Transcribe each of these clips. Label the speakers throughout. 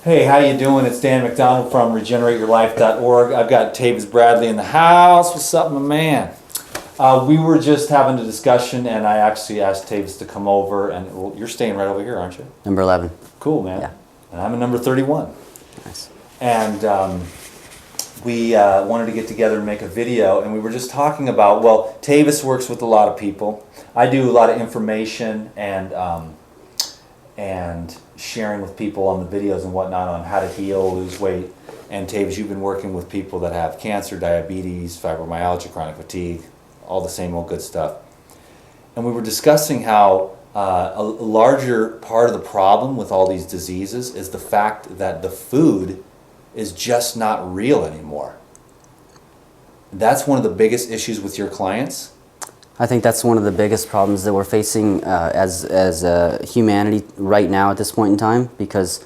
Speaker 1: Hey, how you doing? It's Dan McDonald from regenerateyourlife.org. I've got Tavis Bradley in the house. What's up, my man? We were just having a discussion, and I actually asked Tavis to come over, and well, you're staying right over here, aren't you?
Speaker 2: Number 11.
Speaker 1: Cool, man.
Speaker 2: Yeah.
Speaker 1: And I'm a number 31.
Speaker 2: Nice.
Speaker 1: And we wanted to get together and make a video, and we were just talking about, well, Tavis works with a lot of people. I do a lot of information and sharing with people on the videos and whatnot on how to heal, lose weight. And Tavis, you've been working with people that have cancer, diabetes, fibromyalgia, chronic fatigue, all the same old good stuff. And we were discussing how a larger part of the problem with all these diseases is the fact that the food is just not real anymore. That's one of the biggest issues with your clients.
Speaker 2: I think that's one of the biggest problems that we're facing as humanity right now at this point in time, because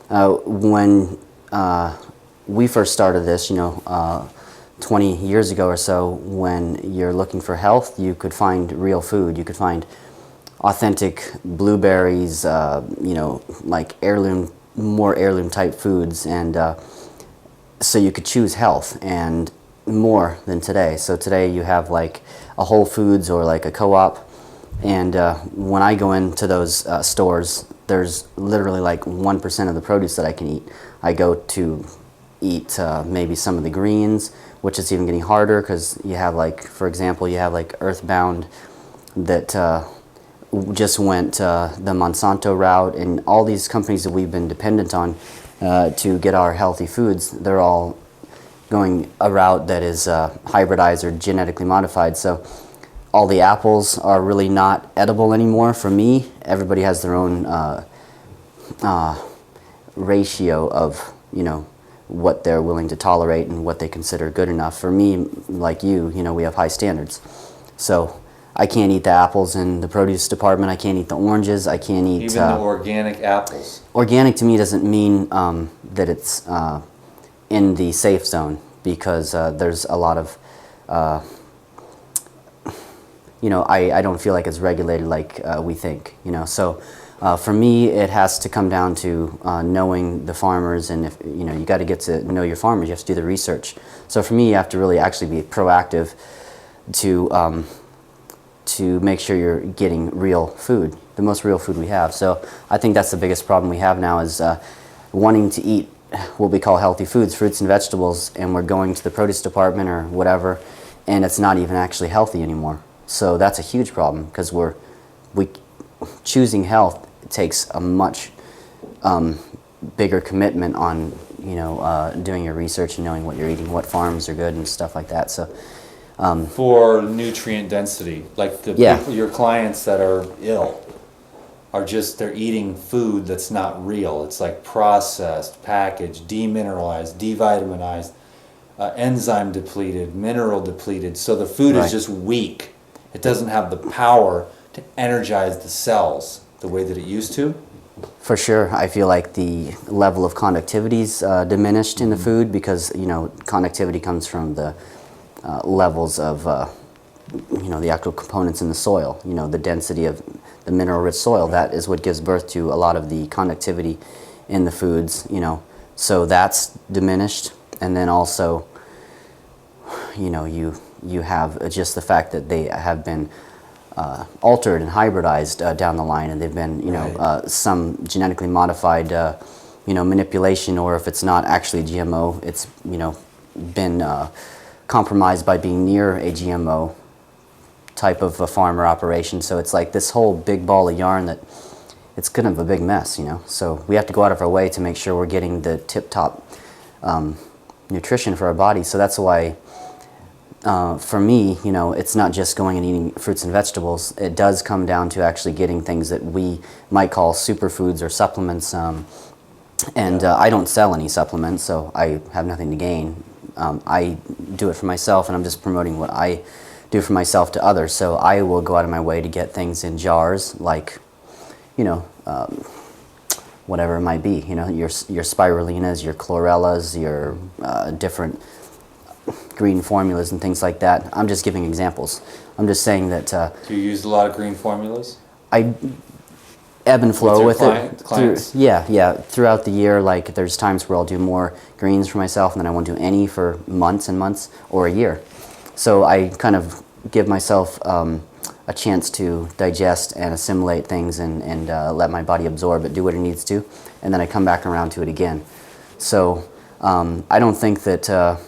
Speaker 2: when we first started this, 20 years ago or so, when you're looking for health, you could find real food. You could find authentic blueberries, like more heirloom type foods, and so you could choose health and more than today. So today you have like a Whole Foods or like a Co-op, and when I go into those stores, there's literally like 1% of the produce that I can eat. I go to eat maybe some of the greens, which is even getting harder because you have, like, for example, you have like Earthbound that just went the Monsanto route, and all these companies that we've been dependent on to get our healthy foods, they're all going a route that is hybridized or genetically modified. So all the apples are really not edible anymore for me. Everybody has their own ratio of, what they're willing to tolerate and what they consider good enough. For me, like you, we have high standards. So I can't eat the apples in the produce department. I can't eat the oranges. I can't eat...
Speaker 1: Even the organic apples.
Speaker 2: Organic to me doesn't mean that it's in the safe zone, because there's a lot of, I don't feel like it's regulated like we think, So for me, it has to come down to knowing the farmers, and if you got to get to know your farmers, you have to do the research. So for me, you have to really actually be proactive to make sure you're getting real food, the most real food we have. So I think that's the biggest problem we have now, is wanting to eat what we call healthy foods, fruits and vegetables, and we're going to the produce department or whatever, and it's not even actually healthy anymore. So that's a huge problem, because choosing health takes a much bigger commitment on doing your research and knowing what you're eating, what farms are good and stuff like that. So
Speaker 1: for nutrient density, like people, your clients that are ill are they're eating food that's not real. It's like processed, packaged, demineralized, devitaminized, enzyme depleted, mineral depleted. So the food is just weak. It doesn't have the power to energize the cells the way that it used to.
Speaker 2: For sure, I feel like the level of conductivity's diminished in the food, because conductivity comes from the levels of the actual components in the soil. The density of the mineral-rich soil, that is what gives birth to a lot of the conductivity in the foods. So that's diminished, and then also, you have just the fact that they have been altered and hybridized down the line, and they've been, some genetically modified, manipulation, or if it's not actually GMO, it's, been compromised by being near a GMO type of a farmer operation. So it's like this whole big ball of yarn that it's kind of a big mess, So we have to go out of our way to make sure we're getting the tip-top nutrition for our body. So that's why, for me, it's not just going and eating fruits and vegetables. It does come down to actually getting things that we might call superfoods or supplements. I don't sell any supplements, so I have nothing to gain. I do it for myself, and I'm just promoting what I do for myself to others. So I will go out of my way to get things in jars, like, whatever it might be. Your spirulinas, your chlorellas, your different green formulas and things like that. I'm just giving examples. I'm just saying that...
Speaker 1: Do you use a lot of green formulas?
Speaker 2: ebb and flow
Speaker 1: your
Speaker 2: with
Speaker 1: clients?
Speaker 2: Yeah. Throughout the year, like there's times where I'll do more greens for myself, and then I won't do any for months and months or a year. So I kind of give myself a chance to digest and assimilate things and let my body absorb it, do what it needs to, and then I come back around to it again. So I don't think that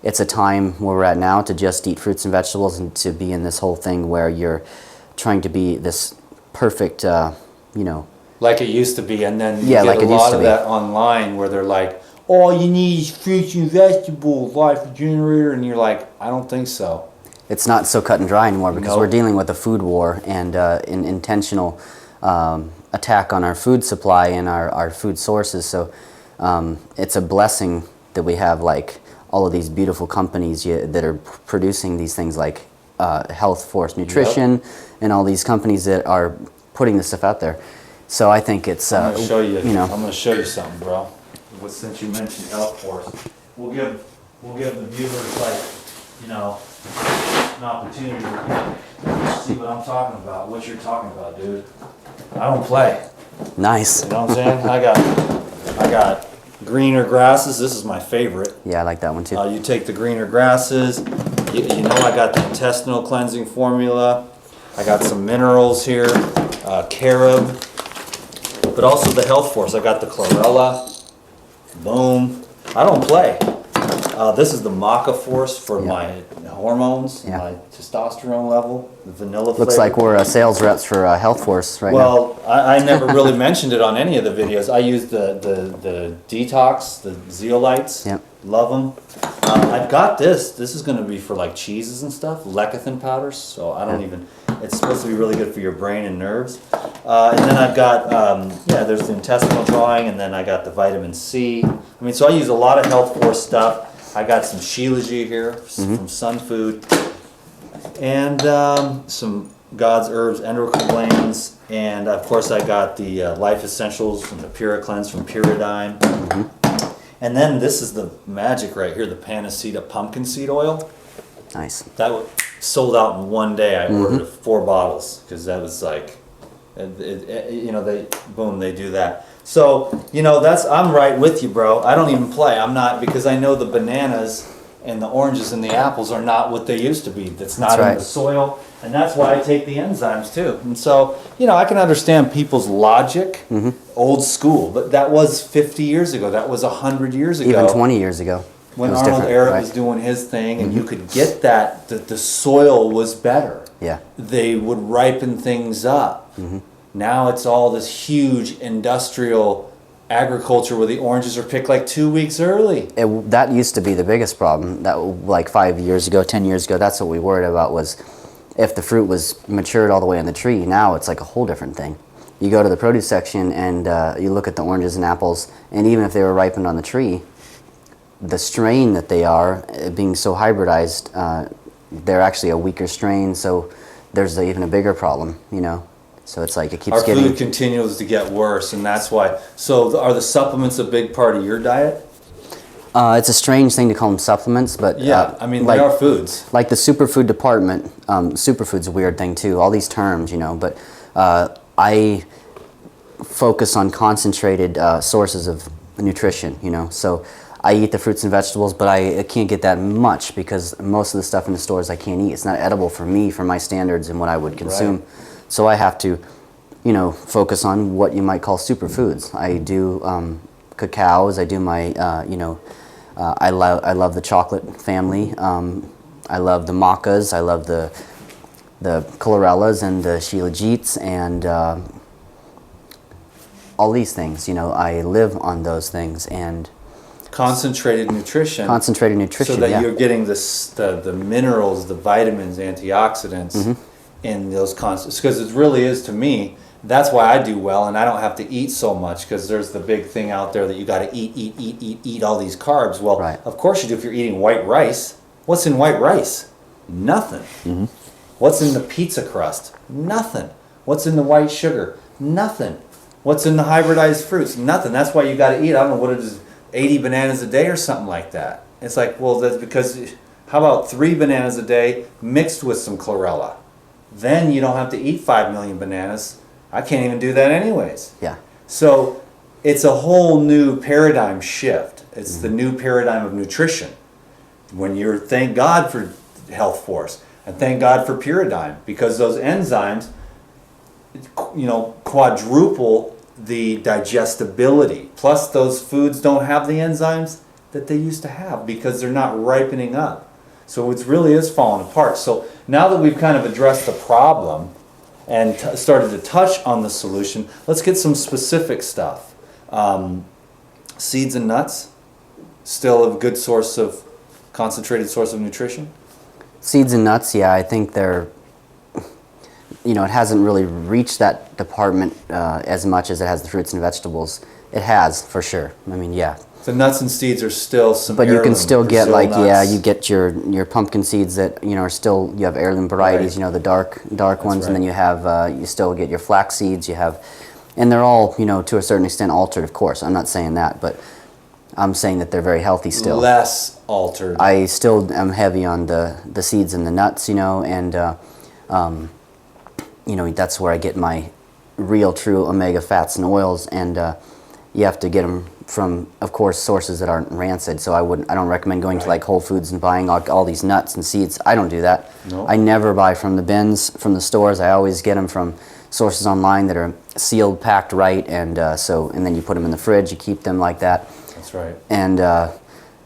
Speaker 2: it's a time where we're at now to just eat fruits and vegetables and to be in this whole thing where you're trying to be this perfect,
Speaker 1: Like it used to be, and then you
Speaker 2: Yeah,
Speaker 1: get
Speaker 2: like
Speaker 1: a
Speaker 2: it used
Speaker 1: lot
Speaker 2: to
Speaker 1: of
Speaker 2: be.
Speaker 1: that online where they're like, all you need is fruits and vegetables, life regenerator, and you're like, I don't think so.
Speaker 2: it's not so cut and dry anymore because
Speaker 1: Nope.
Speaker 2: we're dealing with a food war and an intentional attack on our food supply and our food sources. So it's a blessing that we have like all of these beautiful companies that are producing these things like Health Force Nutrition and all these companies that are putting this stuff out there. So I think it's
Speaker 1: I'm gonna show you.
Speaker 2: you know.
Speaker 1: I'm gonna show you something, bro. Well, since you mentioned Health Force, we'll give the viewers an opportunity to see what I'm talking about, what you're talking about, dude. I don't play.
Speaker 2: Nice.
Speaker 1: You know what I'm saying? I got greener grasses. This is my favorite.
Speaker 2: Yeah, I like that one too.
Speaker 1: You take the greener grasses. You know I got the intestinal cleansing formula. I got some minerals here, carob, but also the Health Force. I got the chlorella. Boom. I don't play. This is the Maca Force for my hormones,
Speaker 2: Yeah.
Speaker 1: my testosterone level, the vanilla
Speaker 2: Looks
Speaker 1: flavor.
Speaker 2: like we're sales reps for Health Force right now.
Speaker 1: Well, I never really mentioned it on any of the videos. I use the detox, the zeolites.
Speaker 2: Yep.
Speaker 1: Love them. I've got this. This is going to be for like cheeses and stuff, lecithin powders. So I don't even. It's supposed to be really good for your brain and nerves. And then I've got there's the intestinal drawing, and then I got the vitamin C. I mean, so I use a lot of Health Force stuff. I got some Shilajit here from Sun Food, and some God's Herbs endocrine glands, and of course I got the Life Essentials from the Pura Cleanse from Puradyne. And then this is the magic right here, the Panacea pumpkin seed oil.
Speaker 2: Nice.
Speaker 1: That sold out in one day. I ordered 4 bottles because that was like, they do that. So, I'm right with you, bro. I don't even play. I'm not, because I know the bananas and the oranges and the apples are not what they used to be. That's not in
Speaker 2: right.
Speaker 1: the soil. And that's why I take the enzymes too. And so, I can understand people's logic, old school, but that was 50 years ago. That was 100 years ago.
Speaker 2: Even 20 years ago.
Speaker 1: When
Speaker 2: it was
Speaker 1: Arnold
Speaker 2: different,
Speaker 1: Arab
Speaker 2: right?
Speaker 1: was doing his thing, and you could get that the soil was better.
Speaker 2: Yeah.
Speaker 1: They would ripen things up. Now it's all this huge industrial agriculture where the oranges are picked like 2 weeks early.
Speaker 2: That used to be the biggest problem. That like 5 years ago, 10 years ago, that's what we worried about was if the fruit was matured all the way on the tree. Now it's like a whole different thing. You go to the produce section and you look at the oranges and apples, and even if they were ripened on the tree, the strain that they are, being so hybridized, they're actually a weaker strain, so there's even a bigger problem, So it's like it keeps
Speaker 1: Our
Speaker 2: getting...
Speaker 1: food continues to get worse, and that's why. So are the supplements a big part of your diet?
Speaker 2: It's a strange thing to call them supplements, but...
Speaker 1: Yeah, I mean, they are foods.
Speaker 2: Like the superfood department, superfood's a weird thing too, all these terms, but I focus on concentrated sources of nutrition, So I eat the fruits and vegetables, but I can't get that much because most of the stuff in the stores I can't eat. It's not edible for me, for my standards and what I would consume.
Speaker 1: Right.
Speaker 2: So I have to, focus on what you might call superfoods. I do cacaos. I do my, I love the chocolate family. I love the macas. I love the chlorellas and the shilajits and all these things. I live on those things and
Speaker 1: Concentrated nutrition.
Speaker 2: concentrated nutrition.
Speaker 1: So that
Speaker 2: yeah.
Speaker 1: you're getting the minerals, the vitamins, antioxidants in those constants. Because it really is, to me, that's why I do well and I don't have to eat so much, because there's the big thing out there that you got to eat all these carbs. Well,
Speaker 2: Right.
Speaker 1: of course you do if you're eating white rice. What's in white rice? Nothing. What's in the pizza crust? Nothing. What's in the white sugar? Nothing. What's in the hybridized fruits? Nothing. That's why you got to eat, I don't know what it is, 80 bananas a day or something like that. It's like, well, that's because, how about 3 bananas a day mixed with some chlorella? Then you don't have to eat 5 million bananas. I can't even do that anyways.
Speaker 2: Yeah.
Speaker 1: So it's a whole new paradigm shift. It's the new paradigm of nutrition. When you're, thank God for Health Force and thank God for Pyridine, because those enzymes, quadruple the digestibility. Plus those foods don't have the enzymes that they used to have because they're not ripening up. So it really is falling apart. So now that we've kind of addressed the problem and started to touch on the solution, let's get some specific stuff. Seeds and nuts, still a good concentrated source of nutrition?
Speaker 2: Seeds and nuts, yeah, I think they're, it hasn't really reached that department as much as it has the fruits and vegetables. It has, for sure. I mean, yeah.
Speaker 1: The nuts and seeds are still some
Speaker 2: But you can still get
Speaker 1: Brazil nuts.
Speaker 2: you get your pumpkin seeds that are still, you have heirloom varieties,
Speaker 1: Right.
Speaker 2: the dark ones,
Speaker 1: right.
Speaker 2: and then you have you still get your flax seeds. You have, and they're all to a certain extent altered, of course. I'm not saying that, but I'm saying that they're very healthy still.
Speaker 1: Less altered.
Speaker 2: I still am heavy on the seeds and the nuts, and that's where I get my real true omega fats and oils, and you have to get them from, of course, sources that aren't rancid. So I don't recommend going to
Speaker 1: Right.
Speaker 2: like Whole Foods and buying all these nuts and seeds. I don't do that.
Speaker 1: No.
Speaker 2: I never buy from the bins from the stores. I always get them from sources online that are sealed, packed right, and and then you put them in the fridge. You keep them like that,
Speaker 1: That's right.
Speaker 2: and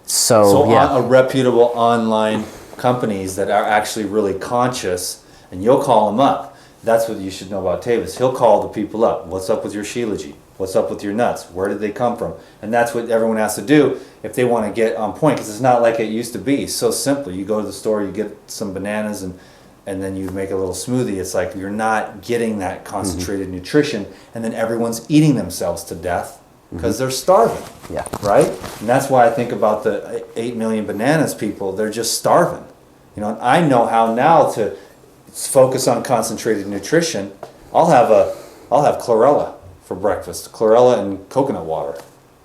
Speaker 1: So
Speaker 2: yeah.
Speaker 1: a reputable online companies that are actually really conscious, and you'll call them up. That's what you should know about Tavis. He'll call the people up. What's up with your Shilajit? What's up with your nuts? Where did they come from? And that's what everyone has to do if they want to get on point, because it's not like it used to be. It's so simple. You go to the store, you get some bananas, and then you make a little smoothie. It's like you're not getting that concentrated nutrition, and then everyone's eating themselves to death because they're starving.
Speaker 2: Yeah.
Speaker 1: Right? And that's why I think about the 8 million bananas people. They're just starving. I know how now to focus on concentrated nutrition. I'll have chlorella for breakfast, chlorella and coconut water.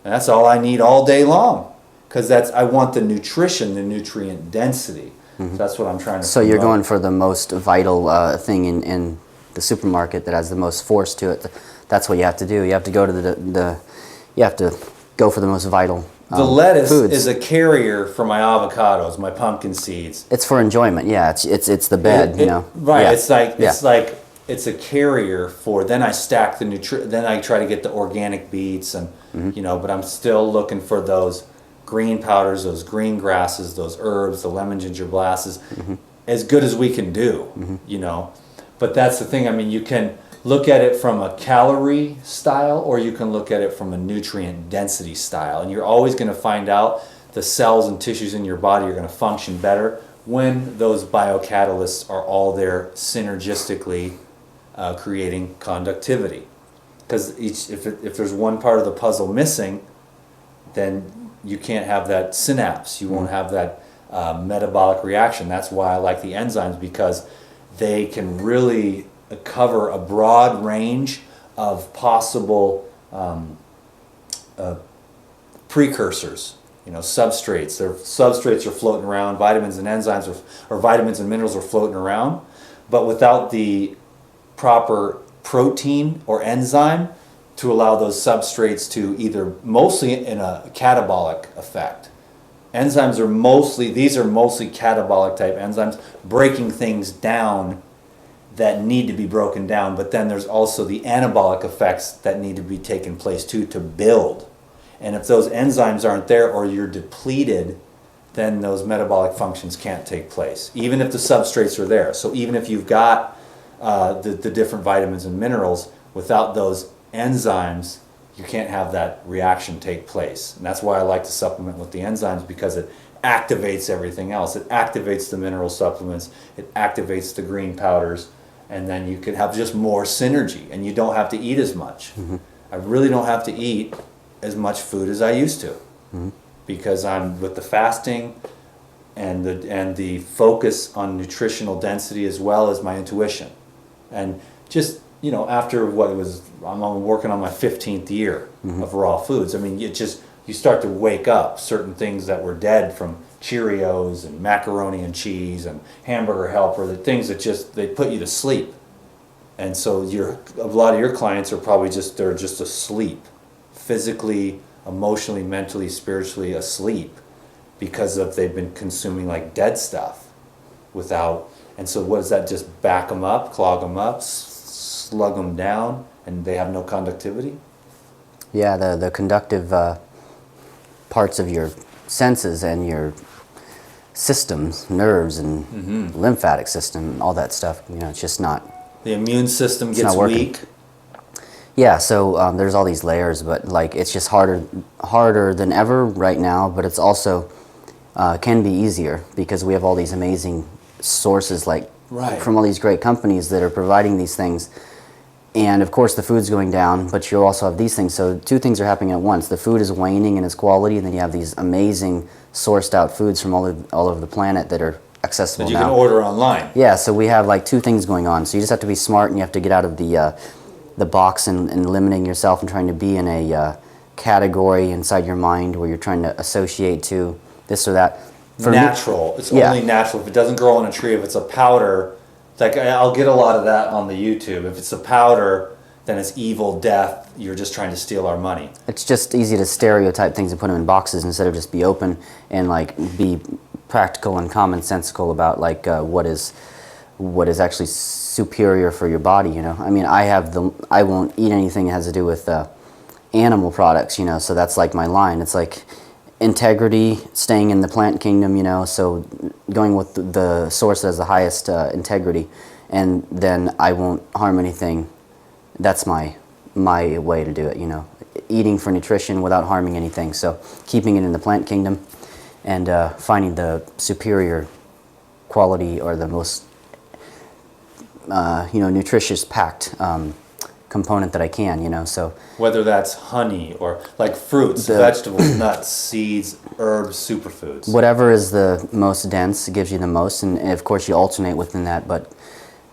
Speaker 1: And that's all I need all day long, because I want the nutrition, the nutrient density. So that's what I'm trying to
Speaker 2: So you're
Speaker 1: promote.
Speaker 2: going for the most vital thing in the supermarket that has the most force to it. That's what you have to do. You have to go to you have to go for the most vital
Speaker 1: The lettuce
Speaker 2: foods.
Speaker 1: is a carrier for my avocados, my pumpkin seeds.
Speaker 2: It's for enjoyment. Yeah, it's the bed.
Speaker 1: Right.
Speaker 2: Yeah.
Speaker 1: It's a carrier for. Then I stack the Then I try to get the organic beets and but I'm still looking for those green powders, those green grasses, those herbs, the lemon ginger blasts, as good as we can do. But that's the thing. I mean, you can look at it from a calorie style, or you can look at it from a nutrient density style, and you're always going to find out the cells and tissues in your body are going to function better when those biocatalysts are all there synergistically creating conductivity. Because if there's one part of the puzzle missing, then you can't have that synapse. You won't have that metabolic reaction. That's why I like the enzymes, because they can really cover a broad range of possible precursors, substrates. Their substrates are floating around, vitamins and enzymes or vitamins and minerals are floating around, but without the proper protein or enzyme to allow those substrates to either, mostly in a catabolic effect. Enzymes are mostly catabolic type enzymes, breaking things down that need to be broken down, but then there's also the anabolic effects that need to be taken place too to build. And if those enzymes aren't there, or you're depleted, then those metabolic functions can't take place, even if the substrates are there. So even if you've got the different vitamins and minerals, without those enzymes, you can't have that reaction take place. And that's why I like to supplement with the enzymes, because it activates everything else. It activates the mineral supplements, it activates the green powders, and then you can have just more synergy, and you don't have to eat as much. I really don't have to eat as much food as I used to, because I'm with the fasting and the focus on nutritional density, as well as my intuition. And just, after I'm working on my 15th year of raw foods. I mean, you start to wake up certain things that were dead, from Cheerios and macaroni and cheese and Hamburger Helper, the things that they put you to sleep. And so a lot of your clients are probably they're just asleep, physically, emotionally, mentally, spiritually asleep, because they've been consuming like dead stuff without. And so what does that, just back them up, clog them up, slug them down, and they have no conductivity?
Speaker 2: Yeah, the conductive parts of your senses and your systems, nerves and lymphatic system, all that stuff, it's just not.
Speaker 1: The immune system gets
Speaker 2: not working.
Speaker 1: weak.
Speaker 2: Yeah, so there's all these layers, but like it's just harder than ever right now. But it's also can be easier because we have all these amazing sources, like from all these great companies that are providing these things. And of course, the food's going down, but you also have these things. So two things are happening at once. The food is waning in its quality, and then you have these amazing sourced out foods from all over the planet that are accessible
Speaker 1: That you
Speaker 2: now.
Speaker 1: can order online.
Speaker 2: Yeah, so we have like two things going on. So you just have to be smart, and you have to get out of the box and limiting yourself and trying to be in a category inside your mind where you're trying to associate to this or that.
Speaker 1: Natural. It's only natural. If it doesn't grow on a tree, if it's a powder, like I'll get a lot of that on the YouTube. If it's a powder, then it's evil, death. You're just trying to steal our money.
Speaker 2: It's just easy to stereotype things and put them in boxes instead of just be open and like be practical and commonsensical about like what is actually superior for your body. I mean, I won't eat anything that has to do with animal products. So that's like my line. It's like integrity, staying in the plant kingdom. So going with the source that has the highest integrity, and then I won't harm anything. That's my way to do it. Eating for nutrition without harming anything. So keeping it in the plant kingdom. And finding the superior quality or the most, nutritious packed component that I can. So
Speaker 1: whether that's honey or like fruits, vegetables, nuts, seeds, herbs, superfoods.
Speaker 2: Whatever is the most dense gives you the most, and of course you alternate within that. But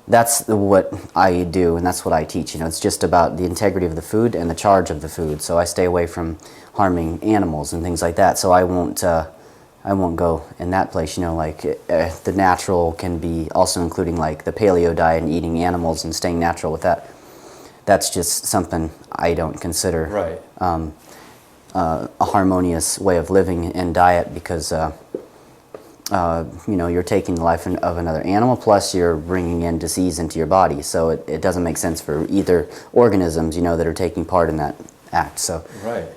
Speaker 2: that's what I do, and that's what I teach. It's just about the integrity of the food and the charge of the food. So I stay away from harming animals and things like that. So I won't go in that place, like the natural can be also including like the paleo diet and eating animals and staying natural with that. That's just something I don't consider a harmonious way of living and diet because, you're taking the life of another animal, plus you're bringing in disease into your body. So it doesn't make sense for either organisms, that are taking part in that act. So,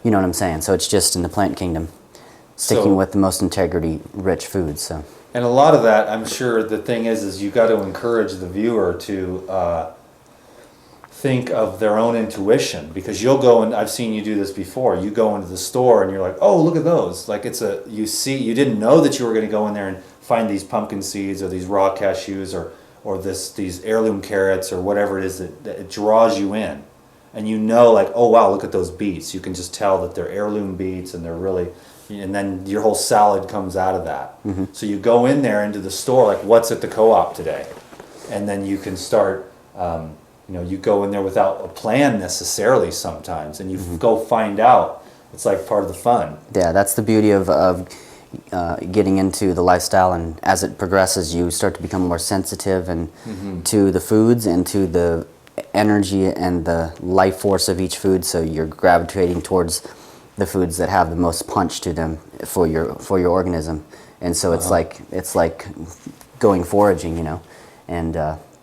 Speaker 2: you know what I'm saying? So it's just in the plant kingdom. Sticking with the most integrity-rich foods. So.
Speaker 1: And a lot of that, I'm sure the thing is you got to encourage the viewer to think of their own intuition, because you'll go, and I've seen you do this before, you go into the store and you're like, oh, look at those. Like you didn't know that you were going to go in there and find these pumpkin seeds or these raw cashews or these heirloom carrots or whatever it is that it draws you in. And like, oh, wow, look at those beets. You can just tell that they're heirloom beets and they're really... And then your whole salad comes out of that. Mm-hmm. So you go in there into the store, like, what's at the co-op today? And then you can start, you go in there without a plan necessarily sometimes, and you go find out. It's like part of the fun.
Speaker 2: Yeah, that's the beauty of getting into the lifestyle, and as it progresses, you start to become more sensitive and to the foods and to the energy and the life force of each food. So you're gravitating towards the foods that have the most punch to them for your organism, and so it's like going foraging, and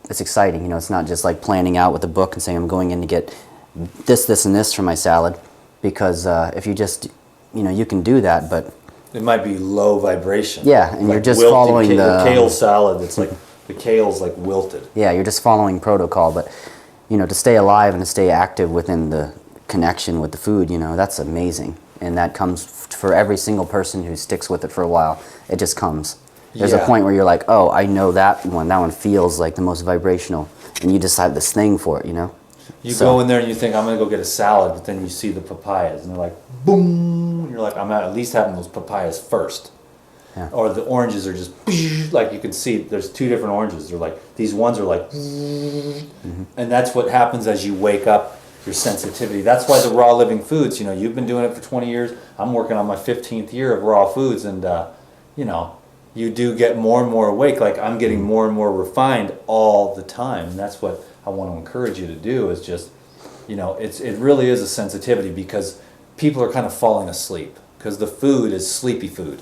Speaker 2: it's exciting. It's not just like planning out with a book and saying I'm going in to get this, and this for my salad, because if you just, you can do that, but
Speaker 1: it might be low vibration.
Speaker 2: Yeah, and
Speaker 1: like
Speaker 2: you're just following the
Speaker 1: kale salad. It's like the kale's like wilted.
Speaker 2: Yeah, you're just following protocol, but to stay alive and to stay active within the connection with the food, that's amazing, and that comes for every single person who sticks with it for a while. It just comes. There's a point where you're like, oh, I know that one feels like the most vibrational, and you just have this thing for it,
Speaker 1: You go in there and you think, I'm going to go get a salad, but then you see the papayas, and they're like, boom, and you're like, I'm at least having those papayas first. Yeah. Or the oranges are just, like you can see, there's two different oranges. They're like, these ones are like, and that's what happens as you wake up your sensitivity. That's why the raw living foods, you've been doing it for 20 years. I'm working on my 15th year of raw foods, and, you do get more and more awake. Like I'm getting more and more refined all the time. And that's what I want to encourage you to do is just, it really is a sensitivity because people are kind of falling asleep because the food is sleepy food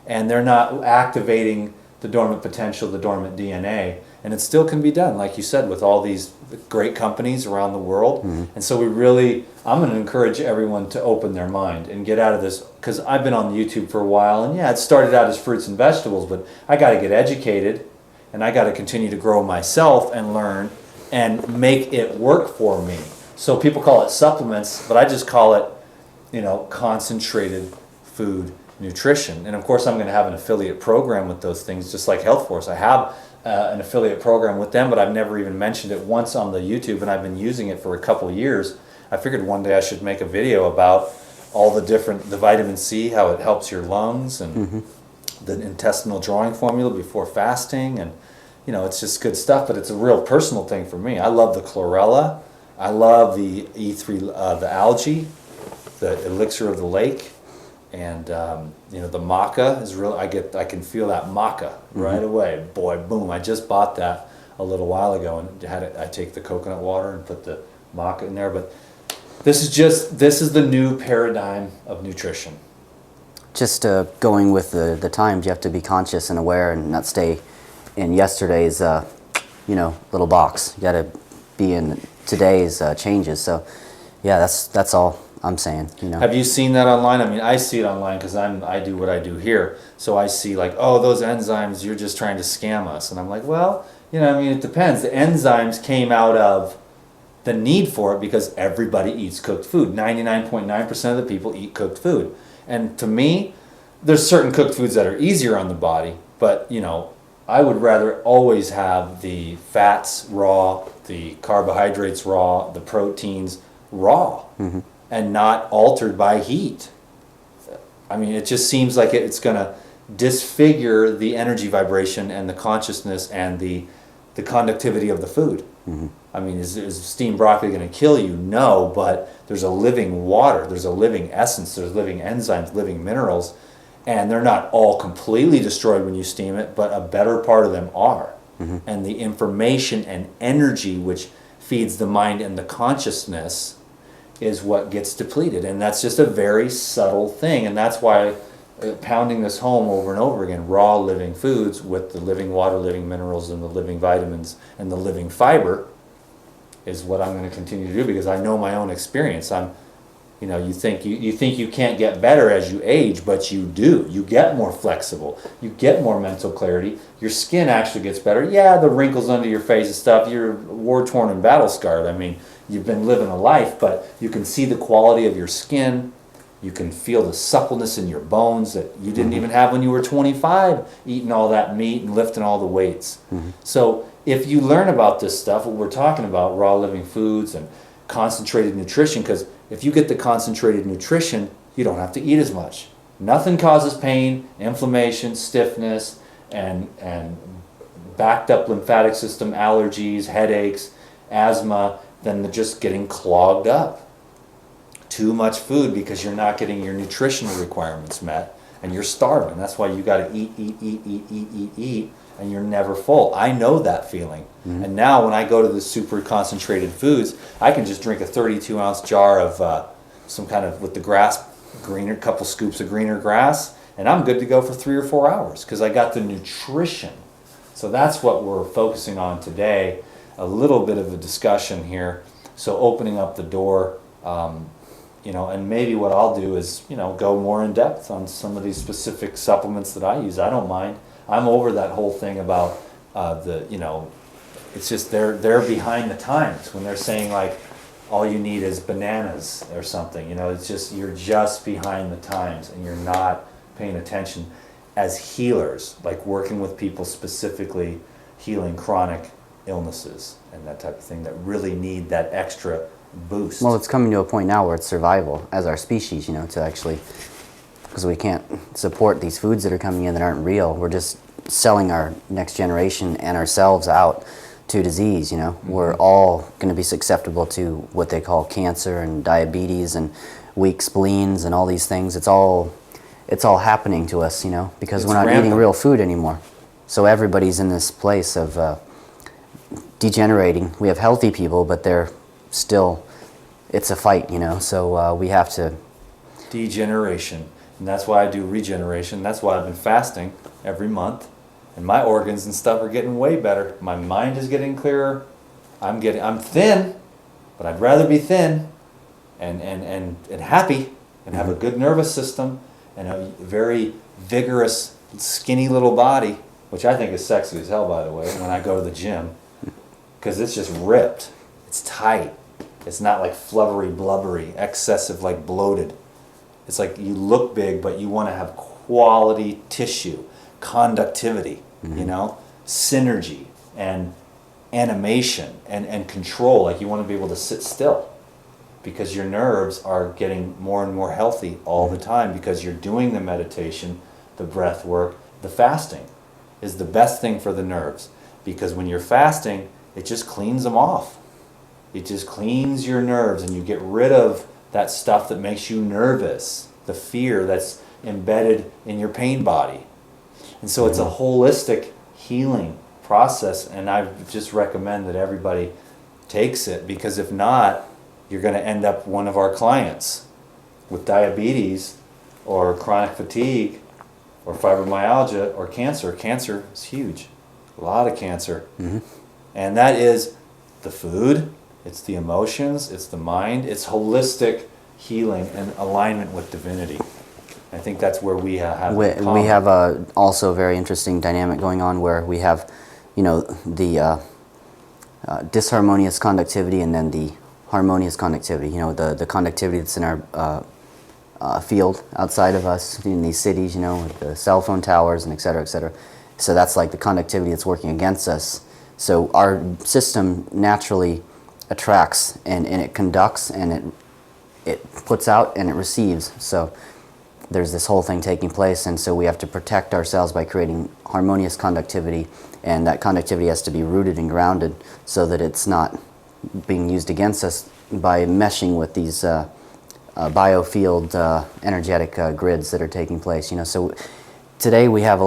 Speaker 1: and they're not activating the dormant potential, the dormant DNA, and it still can be done, like you said, with all these great companies around the world. And so I'm going to encourage everyone to open their mind and get out of this, because I've been on YouTube for a while, and yeah, it started out as fruits and vegetables, but I got to get educated, and I got to continue to grow myself and learn and make it work for me. So people call it supplements, but I just call it, concentrated food nutrition. And of course, I'm going to have an affiliate program with those things, just like Health Force. I have an affiliate program with them, but I've never even mentioned it once on the YouTube, and I've been using it for a couple years. I figured one day I should make a video about all the vitamin C, how it helps your lungs, and the intestinal drawing formula before fasting, and it's just good stuff. But it's a real personal thing for me. I love the chlorella. I love the E3, the algae, the elixir of the lake. And the maca is real. I can feel that maca right away. Boy, boom! I just bought that a little while ago, and I take the coconut water and put the maca in there. But this is the new paradigm of nutrition.
Speaker 2: Just going with the times, you have to be conscious and aware, and not stay in yesterday's little box. You got to be in today's changes. So, yeah, that's all I'm saying.
Speaker 1: Have you seen that online? I mean, I see it online because I do what I do here. So I see like, oh, those enzymes, you're just trying to scam us. And I'm like, well, it depends. The enzymes came out of the need for it because everybody eats cooked food. 99.9% of the people eat cooked food. And to me, there's certain cooked foods that are easier on the body, but I would rather always have the fats raw, the carbohydrates raw, the proteins raw. And not altered by heat. I mean, it just seems like it's going to disfigure the energy vibration and the consciousness and the conductivity of the food. I mean, is steamed broccoli going to kill you? No, but there's a living water, there's a living essence, there's living enzymes, living minerals, and they're not all completely destroyed when you steam it, but a better part of them are. And the information and energy which feeds the mind and the consciousness is what gets depleted, and that's just a very subtle thing. And that's why pounding this home over and over again, raw living foods with the living water, living minerals, and the living vitamins and the living fiber is what I'm going to continue to do, because I know my own experience. You think you can't get better as you age, but you do. You get more flexible, you get more mental clarity, your skin actually gets better. Yeah, the wrinkles under your face and stuff, you're war-torn and battle-scarred. I mean, you've been living a life, but you can see the quality of your skin. You can feel the suppleness in your bones that you didn't even have when you were 25, eating all that meat and lifting all the weights. So if you learn about this stuff, what we're talking about, raw living foods and concentrated nutrition, because if you get the concentrated nutrition, you don't have to eat as much. Nothing causes pain, inflammation, stiffness, and backed up lymphatic system, allergies, headaches, asthma, than just getting clogged up. Too much food because you're not getting your nutritional requirements met, and you're starving. That's why you got to eat, and you're never full. I know that feeling. And now when I go to the super concentrated foods, I can just drink a 32-ounce jar of some kind of, with the grass, couple scoops of greener grass, and I'm good to go for 3 or 4 hours because I got the nutrition. So that's what we're focusing on today. A little bit of a discussion here, so opening up the door, and maybe what I'll do is, go more in depth on some of these specific supplements that I use. I don't mind. I'm over that whole thing about it's just they're behind the times when they're saying like all you need is bananas or something. It's just you're just behind the times and you're not paying attention as healers, like working with people specifically healing chronic illnesses and that type of thing that really need that extra boost.
Speaker 2: Well, it's coming to a point now where it's survival as our species, to actually, because we can't support these foods that are coming in that aren't real. We're just selling our next generation and ourselves out to disease. We're all going to be susceptible to what they call cancer and diabetes and weak spleens and all these things. It's all happening to us, because we're not eating real food anymore. So everybody's in this place of degenerating. We have healthy people, but they're still, it's a fight, you know, so we have to.
Speaker 1: Degeneration. And that's why I do regeneration. That's why I've been fasting every month. And my organs and stuff are getting way better. My mind is getting clearer. I'm thin, but I'd rather be thin and happy and have a good nervous system and a very vigorous, skinny little body, which I think is sexy as hell, by the way, when I go to the gym. Because it's just ripped. It's tight. It's not like flubbery, blubbery, excessive, like bloated. It's like you look big, but you want to have quality tissue, conductivity, you know, synergy and animation and control. Like you want to be able to sit still because your nerves are getting more and more healthy all the time because you're doing the meditation, the breath work, the fasting is the best thing for the nerves. Because when you're fasting, it just cleans them off. It just cleans your nerves and you get rid of that stuff that makes you nervous, the fear that's embedded in your pain body. And so it's a holistic healing process, and I just recommend that everybody takes it, because if not, you're going to end up one of our clients with diabetes or chronic fatigue or fibromyalgia or cancer. Cancer is huge. A lot of cancer. And that is the food, it's the emotions, it's the mind, it's holistic healing and alignment with divinity. I think that's where we have
Speaker 2: We have a also very interesting dynamic going on where we have, you know, the disharmonious conductivity and then the harmonious conductivity. You know, the conductivity that's in our field outside of us in these cities, you know, with the cell phone towers and et cetera, et cetera. So that's like the conductivity that's working against us. So our system naturally attracts and it conducts and it puts out and it receives. So there's this whole thing taking place, and so we have to protect ourselves by creating harmonious conductivity, and that conductivity has to be rooted and grounded so that it's not being used against us by meshing with these biofield energetic grids that are taking place. You know, so today we have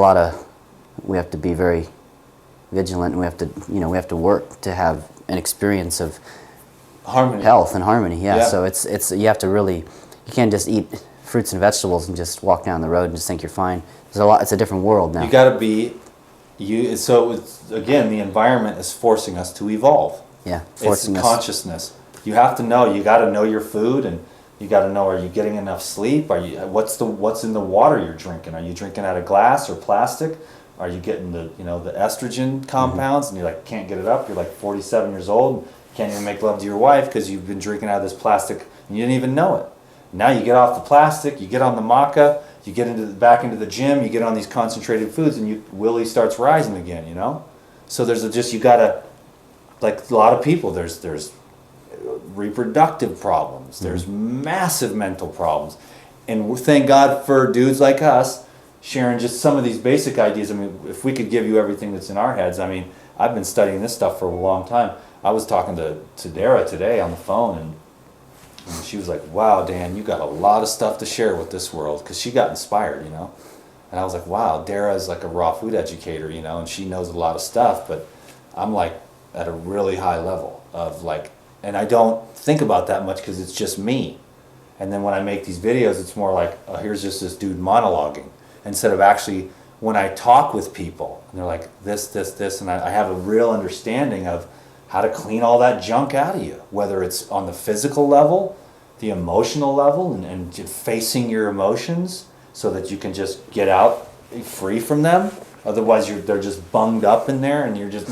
Speaker 2: we have to be very vigilant, and we have to work to have an experience of
Speaker 1: harmony,
Speaker 2: health and harmony.
Speaker 1: Yeah.
Speaker 2: So it's you have to really, you can't just eat fruits and vegetables and just walk down the road and just think you're fine. There's a lot. It's a different world now.
Speaker 1: You got to be So it's, again, the environment is forcing us to evolve.
Speaker 2: Yeah, forcing
Speaker 1: it's
Speaker 2: us.
Speaker 1: consciousness. You have to know. You got to know your food, and you got to know: are you getting enough sleep? What's in the water you're drinking? Are you drinking out of glass or plastic? Are you getting the estrogen compounds, and you're like can't get it up? You're like 47 years old, can't even make love to your wife because you've been drinking out of this plastic and you didn't even know it. Now you get off the plastic, you get on the maca, you get back into the gym, you get on these concentrated foods, and Willie starts rising again. You know, so there's you gotta, like a lot of people, there's reproductive problems, there's massive mental problems, and thank God for dudes like us sharing just some of these basic ideas. I mean, if we could give you everything that's in our heads, I mean, I've been studying this stuff for a long time. I was talking to Dara today on the phone, and she was like, wow, Dan, you got a lot of stuff to share with this world, because she got inspired, you know. And I was like, wow, Dara is like a raw food educator, you know, and she knows a lot of stuff, but I'm like at a really high level of like, and I don't think about that much because it's just me. And then when I make these videos, it's more like, oh, here's just this dude monologuing, instead of actually when I talk with people and they're like this, and I have a real understanding of how to clean all that junk out of you, whether it's on the physical level, the emotional level, and just facing your emotions so that you can just get out free from them. Otherwise, they're just bunged up in there, and you're just,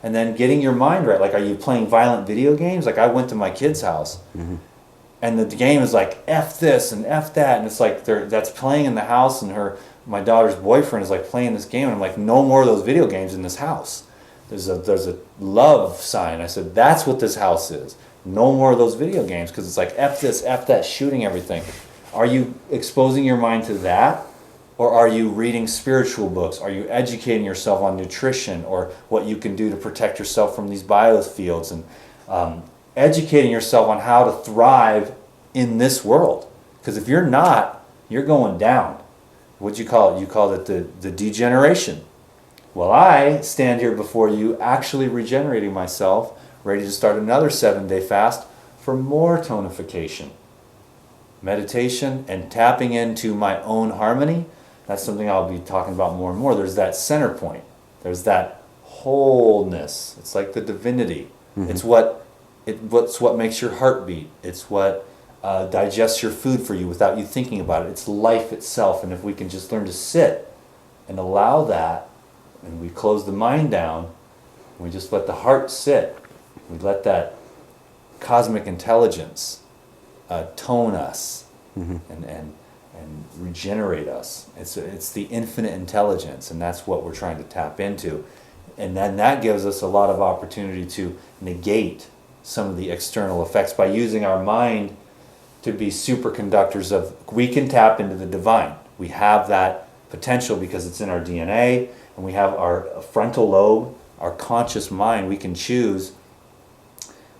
Speaker 1: and then getting your mind right. Like, are you playing violent video games? Like, I went to my kid's house, and the game is like F this and F that, and it's like that's playing in the house, and my daughter's boyfriend is like playing this game, and I'm like, no more of those video games in this house. There's a love sign. I said, that's what this house is. No more of those video games, because it's like F this, F that, shooting everything. Are you exposing your mind to that? Or are you reading spiritual books? Are you educating yourself on nutrition or what you can do to protect yourself from these biofields, and educating yourself on how to thrive in this world? Because if you're not, you're going down. What'd you call it? You called it the degeneration. Well, I stand here before you actually regenerating myself, ready to start another 7-day fast for more tonification. Meditation and tapping into my own harmony, that's something I'll be talking about more and more. There's that center point. There's that wholeness. It's like the divinity. It's what makes your heart beat. It's what digests your food for you without you thinking about it. It's life itself. And if we can just learn to sit and allow that, and we close the mind down, we just let the heart sit, we let that cosmic intelligence tone us and regenerate us. It's the infinite intelligence, and that's what we're trying to tap into. And then that gives us a lot of opportunity to negate some of the external effects by using our mind to be superconductors of, we can tap into the divine. We have that potential because it's in our DNA, and we have our frontal lobe, our conscious mind. We can choose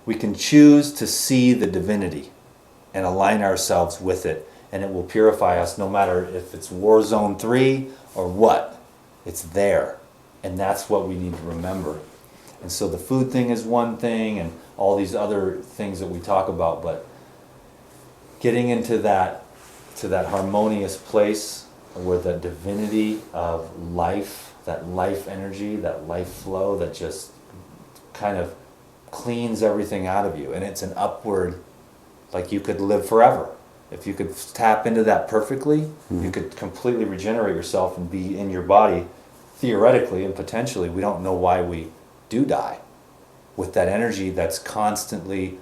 Speaker 1: to see the divinity and align ourselves with it, and it will purify us no matter if it's War Zone 3 or what. It's there, and that's what we need to remember. And so the food thing is one thing, and all these other things that we talk about, but getting into that harmonious place where the divinity of life, that life energy, that life flow, that just kind of cleans everything out of you, and it's an upward, like you could live forever. If you could tap into that perfectly, you could completely regenerate yourself and be in your body, theoretically and potentially. We don't know why we do die with that energy that's constantly,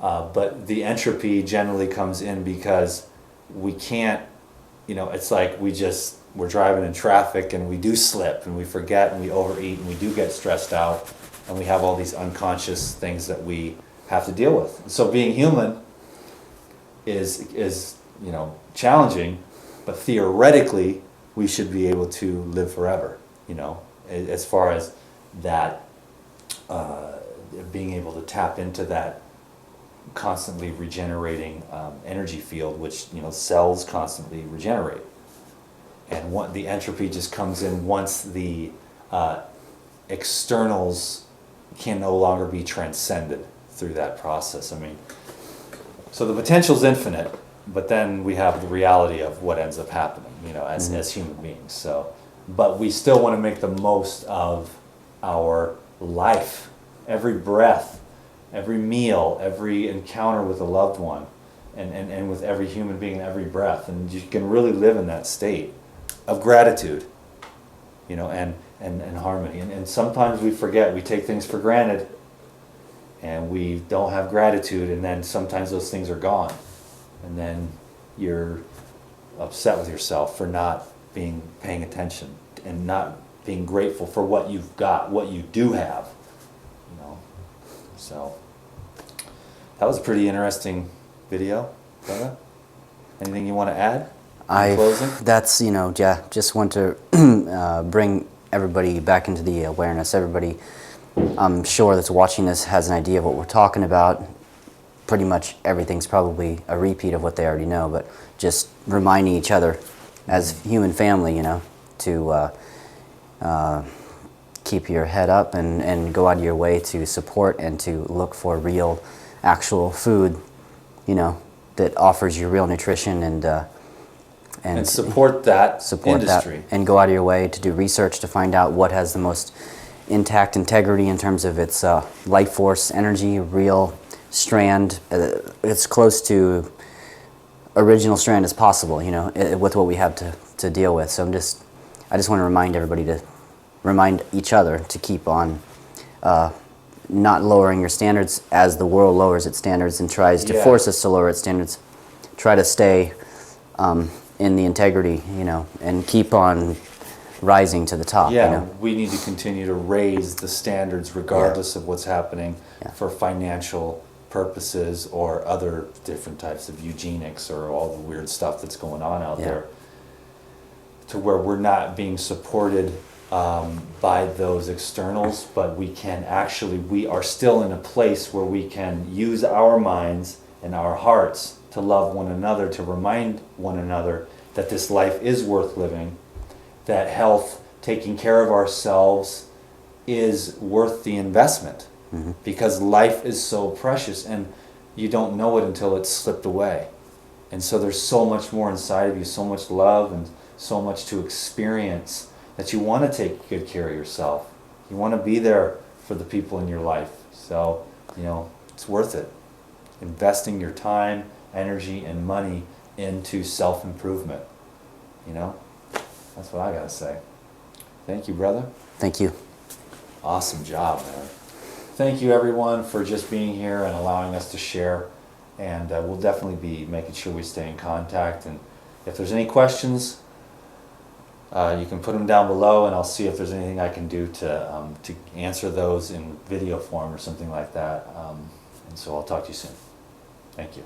Speaker 1: but the entropy generally comes in because we can't, it's like we're driving in traffic and we do slip and we forget and we overeat and we do get stressed out, and we have all these unconscious things that we have to deal with. So being human is challenging, but theoretically we should be able to live forever, as far as that being able to tap into that constantly regenerating energy field, which cells constantly regenerate, and the entropy just comes in once the externals can no longer be transcended through that process. So the potential's infinite, but then we have the reality of what ends up happening, as human beings. So, but we still want to make the most of our life, every breath, every meal, every encounter with a loved one, and with every human being in every breath. And you can really live in that state of gratitude, and harmony. And sometimes we forget, we take things for granted, and we don't have gratitude, and then sometimes those things are gone. And then you're upset with yourself for not paying attention and not being grateful for what you've got, what you do have. So that was a pretty interesting video, brother. Anything you want to add in closing?
Speaker 2: That's, just want to bring everybody back into the awareness. Everybody, I'm sure, that's watching this has an idea of what we're talking about. Pretty much everything's probably a repeat of what they already know, but just reminding each other as human family, to keep your head up and go out of your way to support and to look for real, actual food, that offers you real nutrition and
Speaker 1: support that industry.
Speaker 2: That, and go out of your way to do research to find out what has the most intact integrity in terms of its life force, energy, real strand. It's close to original strand as possible, with what we have to deal with. So I just want to remind everybody to remind each other to keep on not lowering your standards as the world lowers its standards and tries to force us to lower its standards. Try to stay in the integrity, and keep on rising to the top.
Speaker 1: We need to continue to raise the standards regardless of what's happening for financial purposes or other different types of eugenics or all the weird stuff that's going on out there, to where we're not being supported by those externals, but we are still in a place where we can use our minds and our hearts to love one another, to remind one another that this life is worth living, that health, taking care of ourselves is worth the investment, because life is so precious and you don't know it until it's slipped away. And so there's so much more inside of you, so much love and so much to experience, that you want to take good care of yourself. You want to be there for the people in your life. So, it's worth it. Investing your time, energy, and money into self-improvement. That's what I got to say. Thank you, brother.
Speaker 2: Thank you.
Speaker 1: Awesome job, man. Thank you, everyone, for just being here and allowing us to share. And we'll definitely be making sure we stay in contact. And if there's any questions, you can put them down below, and I'll see if there's anything I can do to answer those in video form or something like that. And so I'll talk to you soon. Thank you.